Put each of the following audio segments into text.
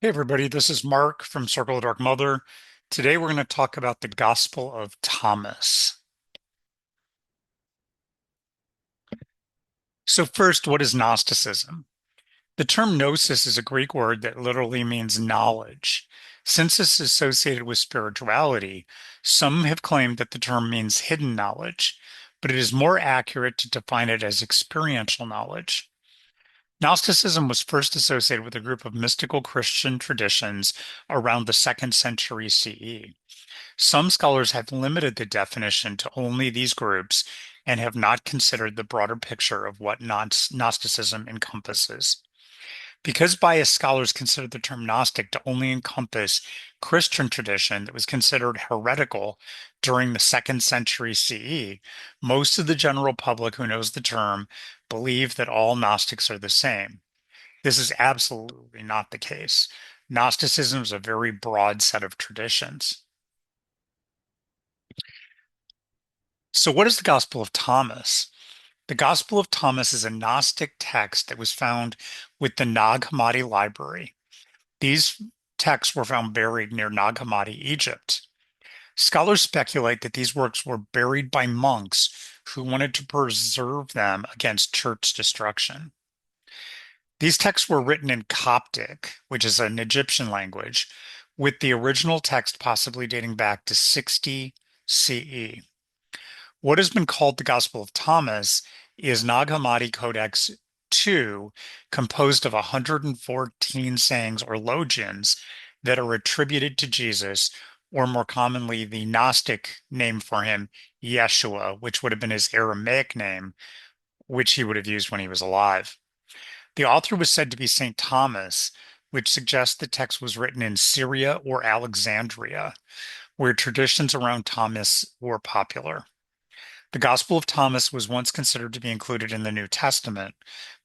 Hey everybody, this is Mark from Circle of Dark Mother. Today we're going to talk about the Gospel of Thomas. So first, what is Gnosticism? The term gnosis is a Greek word that literally means knowledge. Since it's associated with spirituality, some have claimed that the term means hidden knowledge, but it is more accurate to define it as experiential knowledge. Gnosticism was first associated with a group of mystical Christian traditions around the second century CE. Some scholars have limited the definition to only these groups and have not considered the broader picture of what Gnosticism encompasses. Because biased scholars consider the term Gnostic to only encompass Christian tradition that was considered heretical during the second century CE, most of the general public who knows the term believe that all Gnostics are the same. This is absolutely not the case. Gnosticism is a very broad set of traditions. So, what is the Gospel of Thomas? The Gospel of Thomas is a Gnostic text that was found with the Nag Hammadi library. These texts were found buried near Nag Hammadi, Egypt. Scholars speculate that these works were buried by monks who wanted to preserve them against church destruction. These texts were written in Coptic, which is an Egyptian language, with the original text possibly dating back to 60 CE. What has been called the Gospel of Thomas is Nag Hammadi Codex 2, composed of 114 sayings or logions that are attributed to Jesus, or more commonly, the Gnostic name for him, Yeshua, which would have been his Aramaic name, which he would have used when he was alive. The author was said to be St. Thomas, which suggests the text was written in Syria or Alexandria, where traditions around Thomas were popular. The Gospel of Thomas was once considered to be included in the New Testament,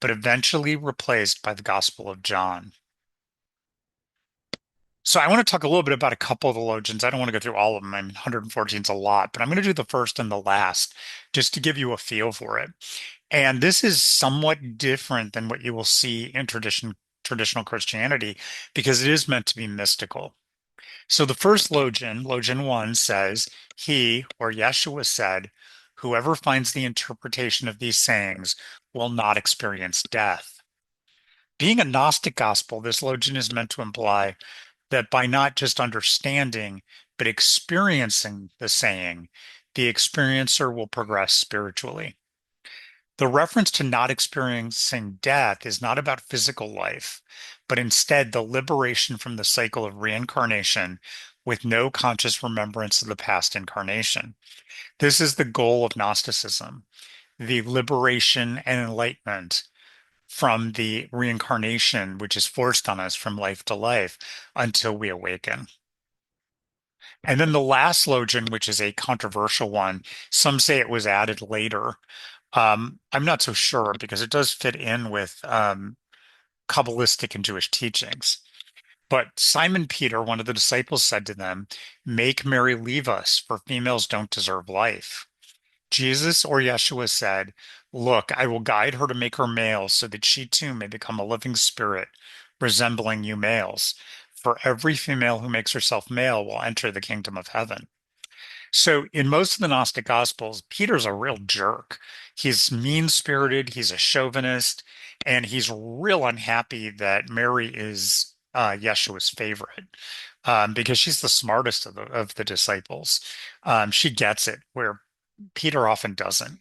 but eventually replaced by the Gospel of John. So I want to talk a little bit about a couple of the theologians. I don't want to go through all of them. I mean, 114 is a lot, but I'm going to do the first and the last just to give you a feel for it. And this is somewhat different than what you will see in traditional Christianity because it is meant to be mystical. So the first Logian, Logian 1, says, He, or Yeshua said, whoever finds the interpretation of these sayings will not experience death. Being a Gnostic gospel, this Logian is meant to imply that by not just understanding, but experiencing the saying, the experiencer will progress spiritually. The reference to not experiencing death is not about physical life, but instead the liberation from the cycle of reincarnation with no conscious remembrance of the past incarnation. This is the goal of Gnosticism, the liberation and enlightenment from the reincarnation, which is forced on us from life to life until we awaken. And then the last logion, which is a controversial one, some say it was added later. I'm not so sure because it does fit in with Kabbalistic and Jewish teachings. But Simon Peter, one of the disciples, said to them, Make Mary leave us, for females don't deserve life. Jesus or Yeshua said, Look, I will guide her to make her male so that she too may become a living spirit, resembling you males. For every female who makes herself male will enter the kingdom of heaven. So, in most of the Gnostic Gospels, Peter's a real jerk. He's mean-spirited, he's a chauvinist, and he's real unhappy that Mary is Yeshua's favorite because she's the smartest of the disciples. She gets it, where Peter often doesn't.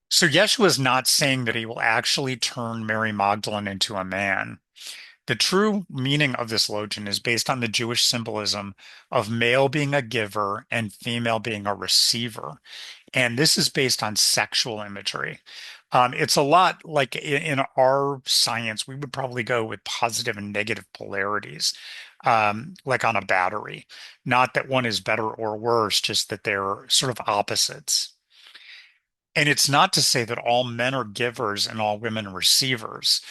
So, Yeshua is not saying that he will actually turn Mary Magdalene into a man. The true meaning of this logion is based on the Jewish symbolism of male being a giver and female being a receiver. And this is based on sexual imagery. It's a lot like in our science, we would probably go with positive and negative polarities, like on a battery. Not that one is better or worse, just that they're sort of opposites. And it's not to say that all men are givers and all women are receivers.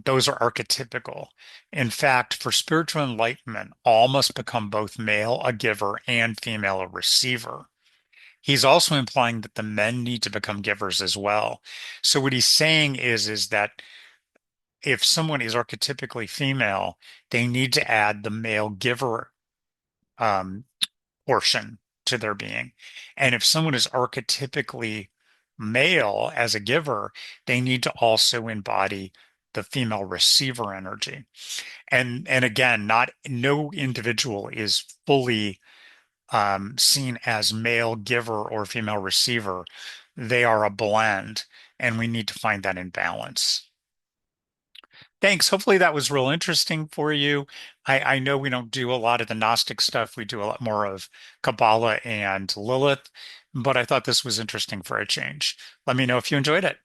Those are archetypical. In fact, for spiritual enlightenment, all must become both male, a giver, and female, a receiver. He's also implying that the men need to become givers as well. So what he's saying is that if someone is archetypically female, they need to add the male giver um, portion to their being. And if someone is archetypically male as a giver, they need to also embody the female receiver energy. And again, not no individual is fully seen as male giver or female receiver. They are a blend, and we need to find that in balance. Thanks. Hopefully that was real interesting for you. I know we don't do a lot of the Gnostic stuff. We do a lot more of Kabbalah and Lilith, but I thought this was interesting for a change. Let me know if you enjoyed it.